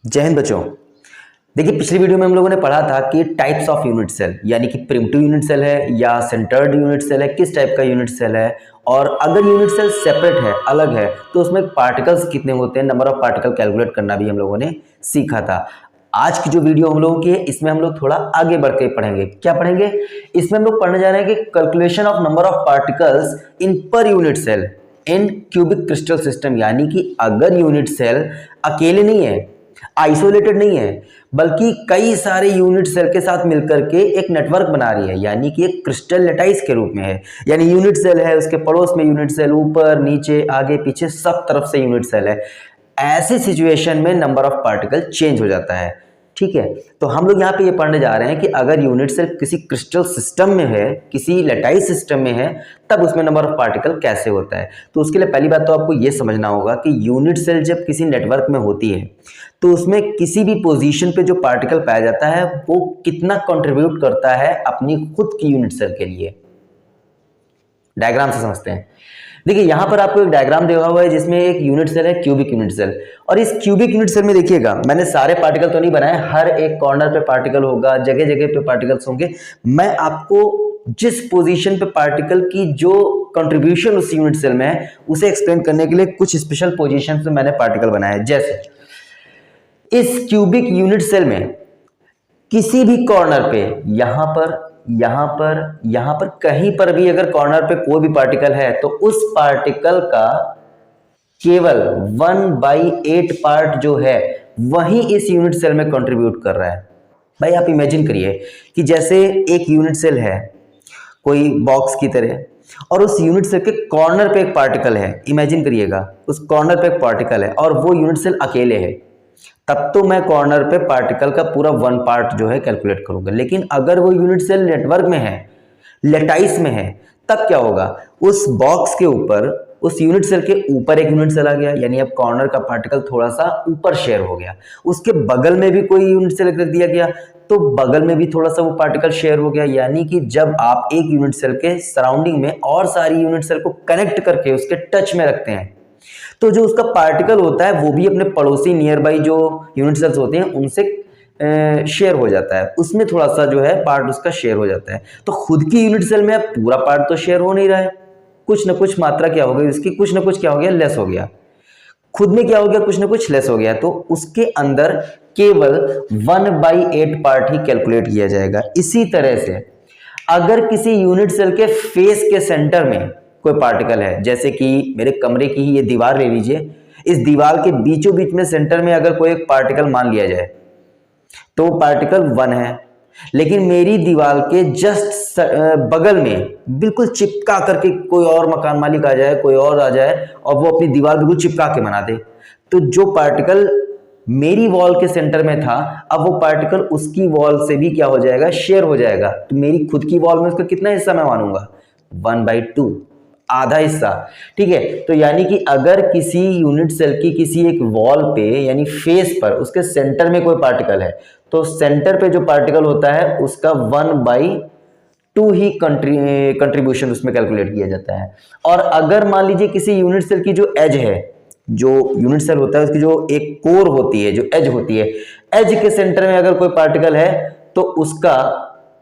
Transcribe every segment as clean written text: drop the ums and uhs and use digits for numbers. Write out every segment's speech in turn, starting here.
जय हिंद बच्चों। देखिए, पिछली वीडियो में हम लोगों ने पढ़ा था कि टाइप्स ऑफ यूनिट सेल, यानी कि प्रिमिटिव यूनिट सेल है या सेंटर्ड यूनिट सेल है, किस टाइप का यूनिट सेल है, और अगर यूनिट सेल सेपरेट है, अलग है, तो उसमें पार्टिकल्स कितने होते हैं, नंबर ऑफ पार्टिकल कैलकुलेट करना भी हम लोगों ने सीखा था। आज की जो वीडियो हम लोगों की है, इसमें हम लोग थोड़ा आगे बढ़ के पढ़ेंगे। क्या पढ़ेंगे? इसमें हम लोग पढ़ने जा रहे हैं कि calculation of number of particles in per unit cell in cubic crystal system, यानी कि अगर यूनिट सेल अकेले नहीं है, आइसोलेटेड नहीं है, बल्कि कई सारे यूनिट सेल के साथ मिलकर के एक नेटवर्क बना रही है, यानी कि एक क्रिस्टल लेटाइस के रूप में है। यानी यूनिट सेल है, उसके पड़ोस में यूनिट सेल, ऊपर नीचे आगे पीछे सब तरफ से यूनिट सेल है। ऐसी सिचुएशन में नंबर ऑफ पार्टिकल चेंज हो जाता है। ठीक है, तो हम लोग यहाँ पे ये पढ़ने जा रहे हैं कि अगर यूनिट सेल किसी क्रिस्टल सिस्टम में है, किसी लेटाइस सिस्टम में है, तब उसमें नंबर ऑफ पार्टिकल कैसे होता है। तो उसके लिए पहली बात तो आपको ये समझना होगा कि यूनिट सेल जब किसी नेटवर्क में होती है तो उसमें किसी भी पोजीशन पे जो पार्टिकल पाया जाता है वो कितना कंट्रीब्यूट करता है अपनी खुद की यूनिट सेल के लिए। डायग्राम से समझते हैं। देखिए, यहां पर आपको एक डायग्राम दिया हुआ है जिसमें एक यूनिट सेल है, क्यूबिक यूनिट सेल, और इस क्यूबिक यूनिट सेल में देखिएगा, मैंने सारे पार्टिकल तो नहीं बनाए, हर एक कॉर्नर पे पार्टिकल होगा, जगह जगह पे पार्टिकल्स होंगे। मैं आपको जिस पोजीशन पे पार्टिकल की जो कंट्रीब्यूशन उस यूनिट सेल में है उसे एक्सप्लेन करने के लिए कुछ स्पेशल पोजीशन पे मैंने पार्टिकल बनाए हैं। जैसे इस क्यूबिक यूनिट सेल में किसी भी कॉर्नर पे, यहां पर कहीं पर भी अगर कॉर्नर पे कोई भी पार्टिकल है तो उस पार्टिकल का केवल 1/8 पार्ट जो है वही इस यूनिट सेल में कंट्रीब्यूट कर रहा है। भाई आप इमेजिन करिए कि जैसे एक यूनिट सेल है कोई बॉक्स की तरह, और उस यूनिट सेल के कॉर्नर पे एक पार्टिकल है। इमेजिन करिएगा, उस कॉर्नर पे एक पार्टिकल है और वो यूनिट सेल अकेले है, तब तो मैं कॉर्नर पे पार्टिकल का पूरा 1 पार्ट जो है कैलकुलेट करूंगा। लेकिन अगर वो यूनिट सेल नेटवर्क में है, लेटाइस में है, तब क्या होगा? उस बॉक्स के ऊपर, उस यूनिट सेल के ऊपर एक यूनिट सेल आ गया, यानी अब कॉर्नर का पार्टिकल थोड़ा सा ऊपर शेयर हो गया। उसके बगल में भी कोई यूनिट सेल रख दिया गया तो बगल में भी थोड़ा सा वो पार्टिकल शेयर हो गया। यानी कि जब आप एक यूनिट सेल के सराउंडिंग में और सारी यूनिट सेल को कनेक्ट करके उसके टच में रखते हैं तो जो उसका पार्टिकल होता है वो भी अपने पड़ोसी नियर बाई जो यूनिट सेल्स होते हैं उनसे शेयर हो जाता है, उसमें थोड़ा सा जो है पार्ट उसका शेयर हो जाता है। तो खुद की यूनिट सेल में अब पूरा पार्ट तो शेयर हो नहीं रहा है, कुछ ना कुछ मात्रा क्या हो गई उसकी, कुछ ना कुछ क्या हो गया, लेस हो गया। खुद में क्या हो गया, कुछ ना कुछ लेस हो गया, तो उसके अंदर केवल 1/8 पार्ट ही कैलकुलेट किया जाएगा। इसी तरह से अगर किसी यूनिट सेल के फेस के सेंटर में कोई पार्टिकल है, जैसे कि मेरे कमरे की ही ये दीवार ले लीजिए, इस दीवार के बीचों बीच में सेंटर में अगर कोई एक पार्टिकल मान लिया जाए तो पार्टिकल 1 है। लेकिन मेरी दीवार के जस्ट बगल में बिल्कुल चिपका करके कोई और मकान मालिक आ जाए, कोई और आ जाए और वो अपनी दीवार बिल्कुल चिपका के बना दे, तो जो पार्टिकल मेरी वॉल के सेंटर में था, अब वो पार्टिकल उसकी वॉल से भी क्या हो जाएगा, शेयर हो जाएगा। तो मेरी खुद की वॉल में उसका कितना हिस्सा मैं मानूंगा? 1/2, आधा हिस्सा। ठीक है, तो यानी कि अगर किसी यूनिट सेल की किसी एक वॉल पे यानी फेस पर उसके सेंटर में कोई पार्टिकल है तो सेंटर पे जो पार्टिकल होता है उसका 1/2 ही कंट्रीब्यूशन उसमें कैलकुलेट किया जाता है। और अगर मान लीजिए किसी यूनिट सेल की जो एज है, जो यूनिट सेल होता है उसकी जो एक कोर होती है, जो एज होती है, एज के सेंटर में अगर कोई पार्टिकल है तो उसका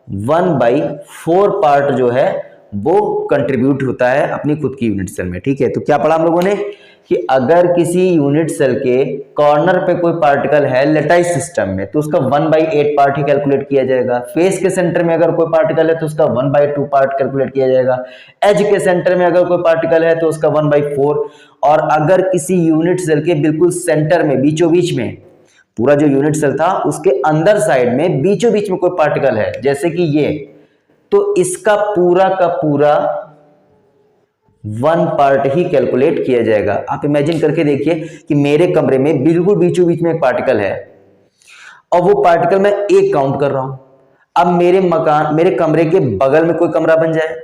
1/4 पार्ट जो है वो कंट्रीब्यूट होता है अपनी खुद की यूनिट सेल में। ठीक है, तो क्या पढ़ा हम लोगों ने कि अगर किसी यूनिट सेल के कॉर्नर पे कोई पार्टिकल है लेटाइस सिस्टम में तो उसका 1/8 पार्ट ही कैलकुलेट किया जाएगा। फेस के सेंटर में अगर कोई पार्टिकल है तो उसका 1/2 पार्ट कैलकुलेट किया जाएगा। एज के सेंटर में अगर कोई पार्टिकल है तो उसका 1/4। और अगर किसी यूनिट सेल के बिल्कुल सेंटर में, बीचों बीच में, पूरा जो यूनिट सेल था उसके अंदर साइड में बीचों बीच में कोई पार्टिकल है, जैसे कि ये, तो इसका पूरा का पूरा 1 पार्ट ही कैलकुलेट किया जाएगा। आप इमेजिन करके देखिए कि मेरे कमरे में बिल्कुल बीचों बीच में एक पार्टिकल है और वो पार्टिकल मैं एक काउंट कर रहा हूं। अब मेरे कमरे के बगल में कोई कमरा बन जाए,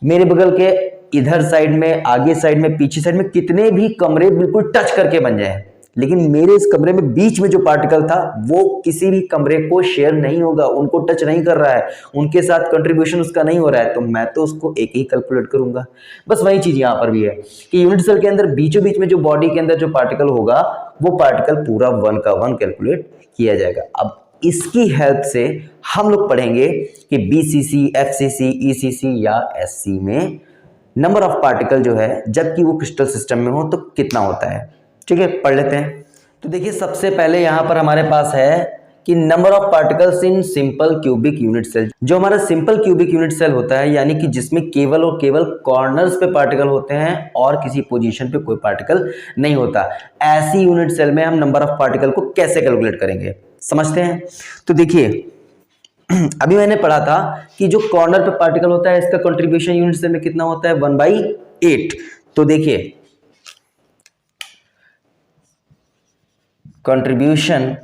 मेरे बगल के इधर साइड में, आगे साइड में, पीछे साइड में कितने भी कमरे बिल्कुल टच करके बन जाए, लेकिन मेरे इस कमरे में बीच में जो पार्टिकल था वो किसी भी कमरे को शेयर नहीं होगा, उनको टच नहीं कर रहा है, उनके साथ कंट्रीब्यूशन उसका नहीं हो रहा है, तो मैं तो उसको एक ही कैलकुलेट करूंगा। बस वही चीज यहाँ पर भी है कि यूनिट सेल के अंदर बीचों बीच में जो बॉडी के अंदर जो पार्टिकल होगा वो पार्टिकल पूरा 1 का 1 कैलकुलेट किया जाएगा। अब इसकी हेल्प से हम लोग पढ़ेंगे कि बीसीसी, एफसीसी, ईसीसी या एससी में नंबर ऑफ पार्टिकल जो है जबकि वो क्रिस्टल सिस्टम में हो तो कितना होता है। ठीक है, पढ़ लेते हैं। तो देखिए सबसे पहले यहां पर हमारे पास है कि number of particles in simple cubic unit cell. जो हमारा सिंपल क्यूबिक यूनिट सेल होता है यानी कि जिसमें केवल और केवल कॉर्नर्स पे पार्टिकल होते हैं और किसी पोजीशन पे कोई पार्टिकल नहीं होता, ऐसी यूनिट सेल में हम नंबर ऑफ पार्टिकल को कैसे कैलकुलेट करेंगे समझते हैं। तो देखिए अभी मैंने पढ़ा था कि जो कॉर्नर पे पार्टिकल होता है इसका कंट्रीब्यूशन यूनिट सेल में कितना होता है 1/8। तो देखिए contribution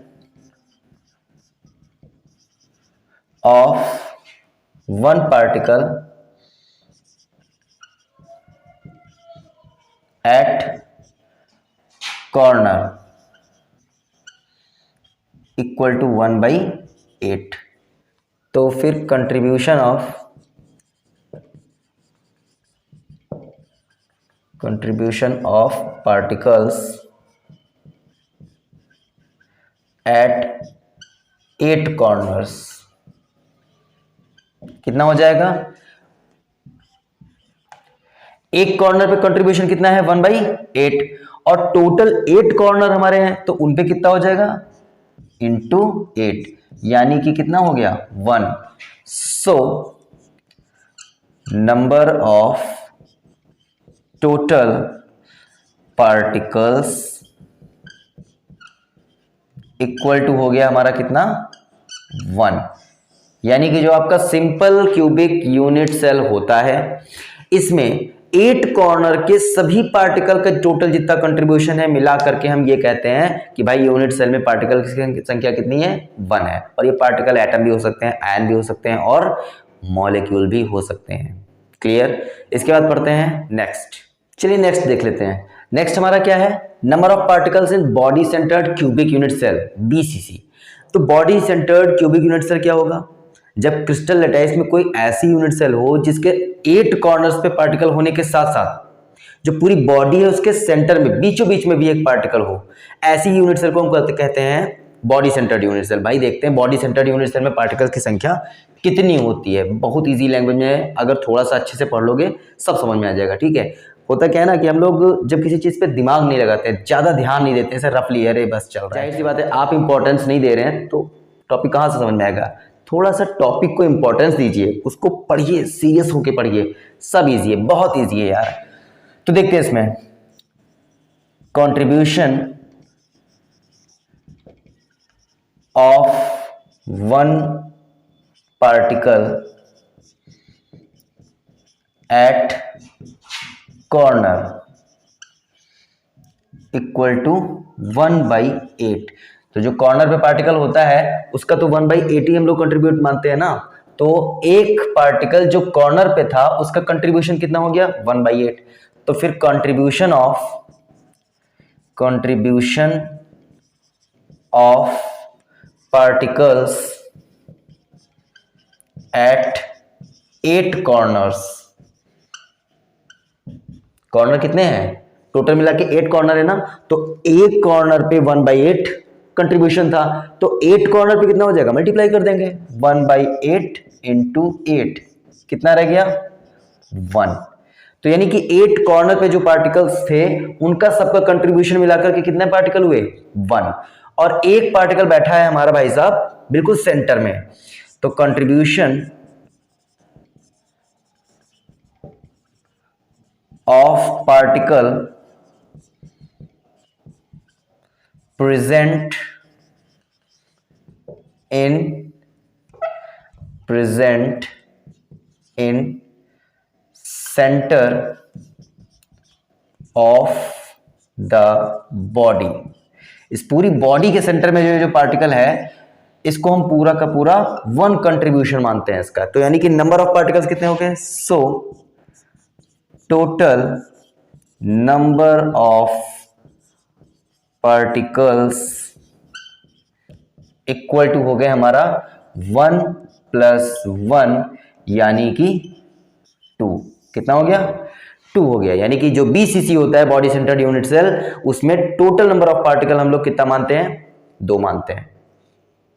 of 1 particle at corner equal to 1/8। तो फिर contribution of particles at 8 corners कितना हो जाएगा। एक कॉर्नर पे कंट्रीब्यूशन कितना है 1/8 और टोटल 8 कॉर्नर हमारे हैं तो उनपे कितना हो जाएगा इंटू 8 यानी कि कितना हो गया 1। So number of total particles equal to हो गया हमारा कितना 1। यानी कि जो आपका सिंपल क्यूबिक यूनिट सेल होता है इसमें 8 कॉर्नर के सभी पार्टिकल का टोटल जितना कंट्रीब्यूशन है मिला करके हम ये कहते हैं कि भाई यूनिट सेल में पार्टिकल की संख्या कितनी है 1 है। और ये पार्टिकल एटम भी हो सकते हैं, आयन भी हो सकते हैं और मॉलिक्यूल भी हो सकते हैं। क्लियर। इसके बाद पढ़ते हैं नेक्स्ट। चलिए नेक्स्ट देख लेते हैं। नेक्स्ट हमारा क्या है number of particles in body centred cubic unit cell BCC. तो body centred cubic unit cell क्या होगा जब क्रिस्टल लैटिस में कोई ऐसी यूनिट सेल हो जिसके 8 कॉर्नर्स पे पार्टिकल होने के साथ साथ जो पूरी बॉडी है उसके सेंटर में बीचों बीच में भी एक पार्टिकल हो, ऐसी यूनिट सेल को हम कहते हैं बॉडी सेंटर्ड यूनिट सेल। भाई देखते हैं बॉडी सेंटर्ड यूनिट सेल में पार्टिकल्स की संख्या कितनी होती है। बहुत ईजी लैंग्वेज में है, अगर थोड़ा सा अच्छे से पढ़ लोगे सब समझ में आ जाएगा। ठीक है, होता क्या है ना कि हम लोग जब किसी चीज पे दिमाग नहीं लगाते, ज्यादा ध्यान नहीं देते, ऐसे रफली अरे बस चल रहा है, जाहिर सी बात है आप इंपॉर्टेंस नहीं दे रहे हैं तो टॉपिक कहाँ से समझ में आएगा। थोड़ा सा टॉपिक को इंपॉर्टेंस दीजिए, उसको पढ़िए, सीरियस होके पढ़िए, सब इजी है, बहुत इजी है यार। तो देखते हैं इसमें contribution of 1 particle at corner equal to 1/8। तो जो कॉर्नर पे पार्टिकल होता है उसका तो 1/8 ही हम लोग कंट्रीब्यूट मानते हैं ना। तो एक पार्टिकल जो कॉर्नर पे था उसका कंट्रीब्यूशन कितना हो गया 1/8। तो फिर contribution of particles at 8 corners. Corner कितने हैं टोटल मिला के 8 कॉर्नर है ना, तो एक कॉर्नर पे 1/8 कंट्रीब्यूशन था तो 8 कॉर्नर पे कितना हो जाएगा मल्टीप्लाई कर देंगे 1/8 इंटू 8 कितना रह गया 1। तो यानी कि 8 कॉर्नर पे जो पार्टिकल्स थे उनका सबका कंट्रीब्यूशन मिलाकर के कितने पार्टिकल हुए 1। और एक पार्टिकल बैठा है हमारा भाई साहब बिल्कुल सेंटर में, तो contribution of particle present in center of the body। इस पूरी बॉडी के सेंटर में जो पार्टिकल है इसको हम पूरा का पूरा 1 कंट्रीब्यूशन मानते हैं इसका। तो यानी कि नंबर ऑफ पार्टिकल्स कितने हो गए, so total number of particles equal to हो गए हमारा 1 + 1 यानी कि 2। कितना हो गया? 2 हो गया। यानी कि जो BCC होता है बॉडी सेंटर्ड यूनिट सेल, उसमें टोटल नंबर ऑफ पार्टिकल हम लोग कितना मानते हैं? 2 मानते हैं।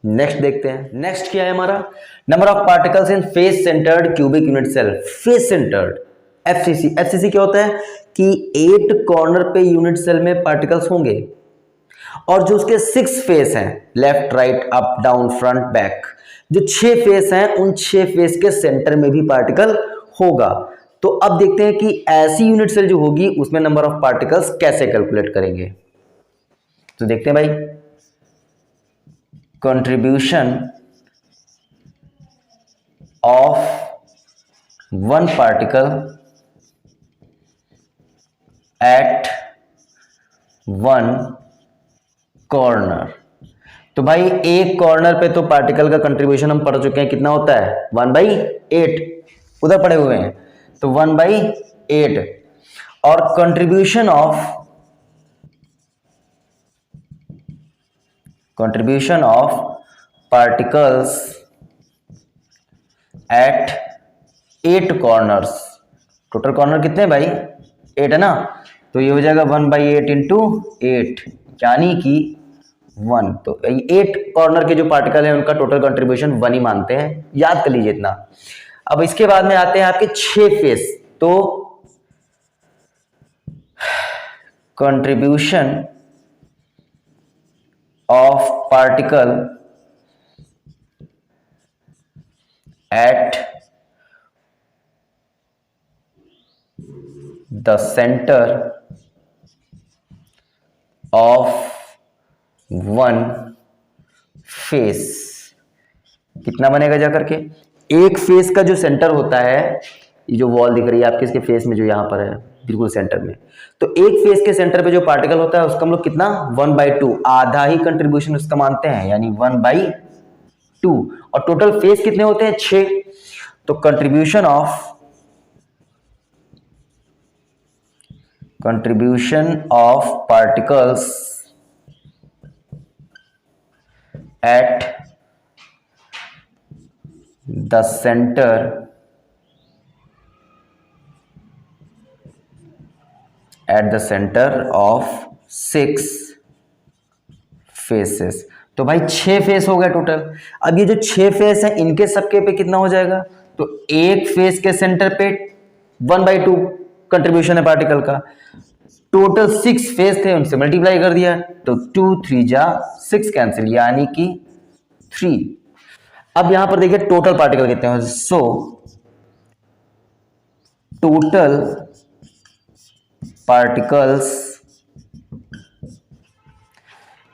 नेक्स्ट देखते हैं। नेक्स्ट क्या है हमारा? Number of particles in face centred cubic unit cell. Face centred FCC। FCC क्या होता है कि 8 कॉर्नर पे यूनिट सेल में पार्टिकल्स होंगे और जो उसके 6 फेस हैं, left right up down front back, जो 6 फेस हैं उन 6 फेस के सेंटर में भी पार्टिकल होगा। तो अब देखते हैं कि ऐसी यूनिट सेल जो होगी उसमें नंबर ऑफ पार्टिकल्स कैसे कैलकुलेट करेंगे। तो देखते हैं भाई, contribution of 1 particle at 1 corner. तो भाई एक कॉर्नर पे तो पार्टिकल का कंट्रीब्यूशन हम पढ़ चुके हैं, कितना होता है? 1/8। उधर पढ़े हुए हैं तो 1/8। और contribution of particles at 8 corners. Total corner कितने हैं भाई? 8 है ना, तो ये हो जाएगा 1/8 इंटू 8 यानी कि 1। तो 8 कॉर्नर के जो पार्टिकल हैं उनका टोटल कंट्रीब्यूशन 1 ही मानते हैं, याद कर लीजिए इतना। अब इसके बाद में आते हैं आपके 6 फेस। तो contribution of particle at the centre of 1 face. कितना बनेगा जाकर के? एक फेस का जो सेंटर होता है, ये जो वॉल दिख रही है आपके इसके फेस में, जो यहां पर है बिल्कुल सेंटर में, तो एक फेस के सेंटर पे जो पार्टिकल होता है उसका हम लोग कितना? 1/2, आधा ही कंट्रीब्यूशन उसका मानते हैं, यानी 1/2। और टोटल फेस कितने होते हैं? 6। तो contribution of particles at the centre of 6 faces. तो भाई 6 फेस हो गए टोटल। अब ये जो 6 फेस है इनके सबके पे कितना हो जाएगा? तो एक फेस के सेंटर पे 1/2 कंट्रीब्यूशन है पार्टिकल का। टोटल 6 फेस थे, उनसे मल्टीप्लाई कर दिया तो 2 3 जा 6 कैंसिल, यानी कि 3। अब यहां पर देखिए टोटल पार्टिकल कितने हैं। So total particles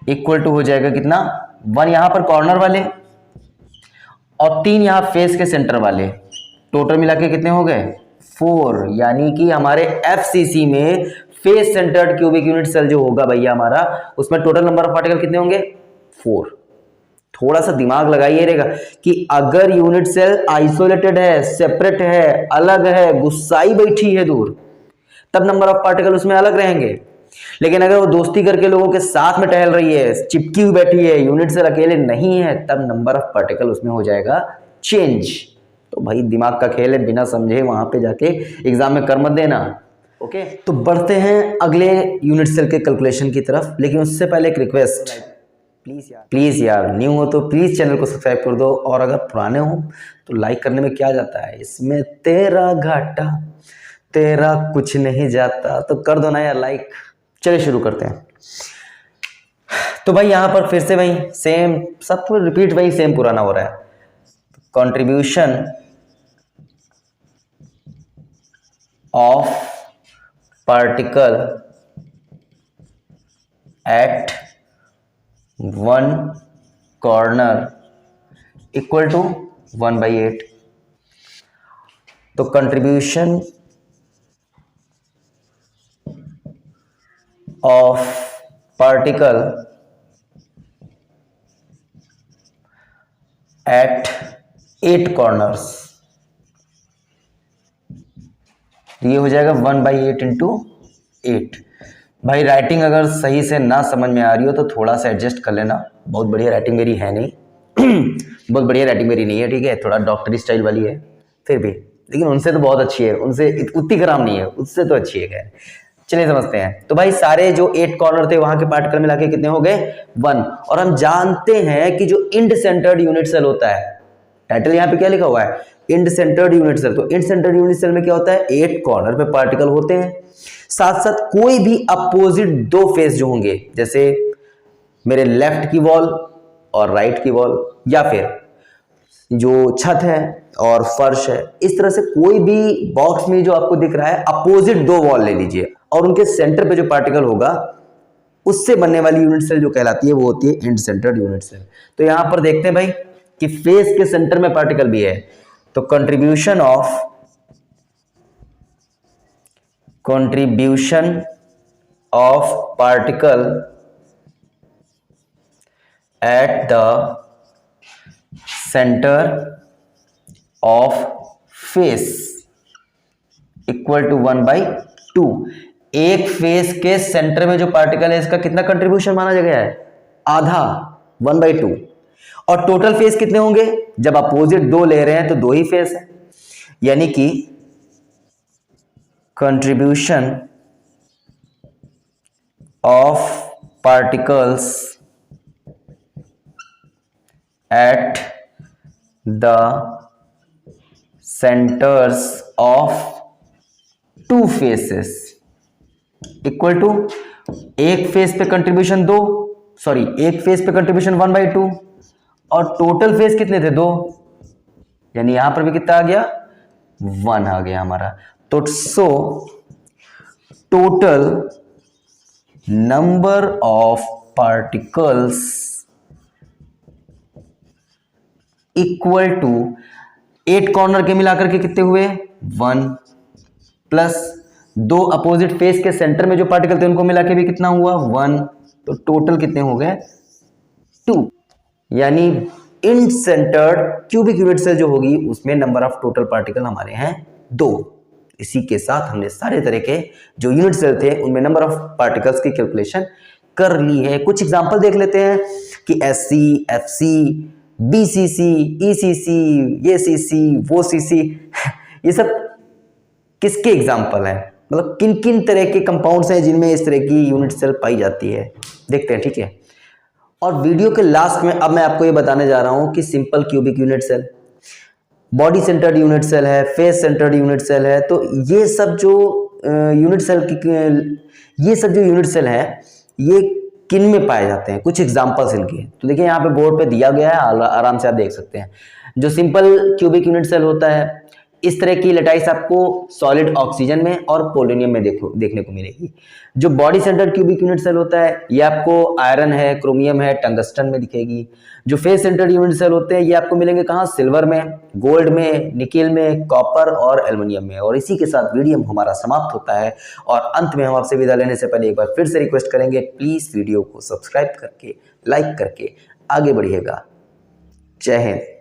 equal to हो जाएगा कितना? 1 यहां पर कॉर्नर वाले और 3 यहां फेस के सेंटर वाले। टोटल मिला के कितने हो गए? 4। यानी कि हमारे FCC में face centred cubic unit cell जो होगा भैया हमारा, उसमें टोटल नंबर ऑफ पार्टिकल कितने होंगे? 4। थोड़ा सा दिमाग लगाइए रहेगा कि अगर यूनिट सेल आइसोलेटेड है, सेपरेट है, अलग है, गुस्साई बैठी है दूर, तब नंबर ऑफ पार्टिकल उसमें अलग रहेंगे। लेकिन अगर वो दोस्ती करके लोगों के साथ में टहल रही है, चिपकी हुई बैठी है, यूनिट सेल अकेले नहीं है, तब नंबर ऑफ पार्टिकल उसमें हो जाएगा चेंज। तो भाई दिमाग का खेल है, बिना समझे वहां पे जाके एग्जाम में कर मत देना। ओके, तो बढ़ते हैं अगले यूनिट सेल के कैलकुलेशन की तरफ। लेकिन उससे पहले एक रिक्वेस्ट, प्लीज यार न्यू हो तो प्लीज चैनल को सब्सक्राइब कर दो, और अगर पुराने हो तो लाइक करने में क्या जाता है, इसमें तेरा घाटा, तेरा कुछ नहीं जाता, तो कर दो ना यार लाइक। चलिए शुरू करते हैं। तो भाई यहां पर फिर से वही सेम सब रिपीट, वही सेम पुराना हो रहा है। Contribution of particle at 1 corner equal to 1/8। तो contribution of particle at 8 corners, ये हो जाएगा 1/8 इंटू 8। भाई राइटिंग अगर सही से ना समझ में आ रही हो तो थोड़ा सा एडजस्ट कर लेना, बहुत बढ़िया राइटिंग मेरी है नहीं बहुत बढ़िया राइटिंग मेरी नहीं है, ठीक है, थोड़ा डॉक्टरी स्टाइल वाली है फिर भी, लेकिन उनसे तो बहुत अच्छी है, उनसे उतनी खराब नहीं है, उससे तो अच्छी है। खैर चलिए समझते हैं। तो भाई सारे जो 8 कॉर्नर थे वहां के पार्टिकल मिला के कितने हो गए 1। और हम जानते हैं कि जो इंड सेंटर्ड यूनिट सेल होता है, टाइटल यहाँ पे क्या लिखा हुआ है, इंड सेंटर्ड यूनिट सेल। तो इंड सेंटर्ड यूनिट सेल में क्या होता है, 8 कॉर्नर पे पार्टिकल होते हैं, साथ साथ कोई भी अपोजिट 2 फेस जो होंगे, जैसे मेरे लेफ्ट की वॉल और राइट की वॉल, या फिर जो छत है और फर्श है, इस तरह से कोई भी बॉक्स में जो आपको दिख रहा है अपोजिट 2 वॉल ले लीजिए और उनके सेंटर पे जो पार्टिकल होगा उससे बनने वाली यूनिट सेल जो कहलाती है वो होती है इंड सेंटर्ड यूनिट सेल। तो यहां पर देखते हैं भाई कि फेस के सेंटर में पार्टिकल भी है, तो contribution of particle at the centre of face equal to 1/2। एक फेस के सेंटर में जो पार्टिकल है इसका कितना कंट्रीब्यूशन माना गया है, आधा, 1/2। और टोटल फेस कितने होंगे, जब अपोजिट 2 ले रहे हैं तो 2 ही फेस है, यानी कि contribution of particles at the centres of 2 faces equal to एक फेस पे कंट्रीब्यूशन 2, सॉरी एक फेस पे कंट्रीब्यूशन 1/2 और टोटल फेस कितने थे 2, यानी यहां पर भी कितना आ गया 1 आ गया हमारा। तो so total number of particles equal to 8 corner के मिलाकर के कितने हुए 1 प्लस 2 अपोजिट फेस के सेंटर में जो पार्टिकल थे उनको मिला के भी कितना हुआ 1, तो टोटल कितने हो गए 2। यानी end centred cubic unit cell जो होगी उसमें नंबर ऑफ टोटल पार्टिकल हमारे हैं 2। इसी के साथ हमने सारे तरह के जो यूनिट सेल थे उनमें नंबर ऑफ पार्टिकल्स की कैलकुलेशन कर ली है। कुछ एग्जांपल देख लेते हैं कि SC, FC, BCC, ECC, ये CC, वो CC ये सब किसके एग्जाम्पल हैं, मतलब किन किन तरह के कंपाउंड्स हैं जिनमें इस तरह की यूनिट सेल पाई जाती है, देखते हैं, ठीक है। और वीडियो के लास्ट में अब मैं आपको ये बताने जा रहा हूं कि simple cubic unit cell, body centred unit cell है, फेस सेंटर्ड यूनिट सेल है, तो ये सब जो यूनिट सेल है ये किन में पाए जाते हैं, कुछ एग्जांपल्स इनके। तो देखिए यहाँ पे बोर्ड पे दिया गया है, आराम से आप देख सकते हैं। जो सिंपल क्यूबिक यूनिट सेल होता है इस तरह की लेटाइस आपको सॉलिड ऑक्सीजन में और पोलोनियम में देखने को मिलेगी। जो body centred cubic unit cell होता है ये आपको आयरन है, क्रोमियम है, टंगस्टन में दिखेगी। जो फेस सेंटर्ड यूनिट सेल होते हैं ये आपको मिलेंगे कहाँ, सिल्वर में, गोल्ड में, निकेल में, कॉपर और एल्युमिनियम में। और इसी के साथ वीडियो हमारा समाप्त होता है और अंत में हम आपसे विदा लेने से पहले एक बार फिर से रिक्वेस्ट करेंगे, प्लीज वीडियो को सब्सक्राइब करके, लाइक करके आगे बढ़िएगा। जय हिंद।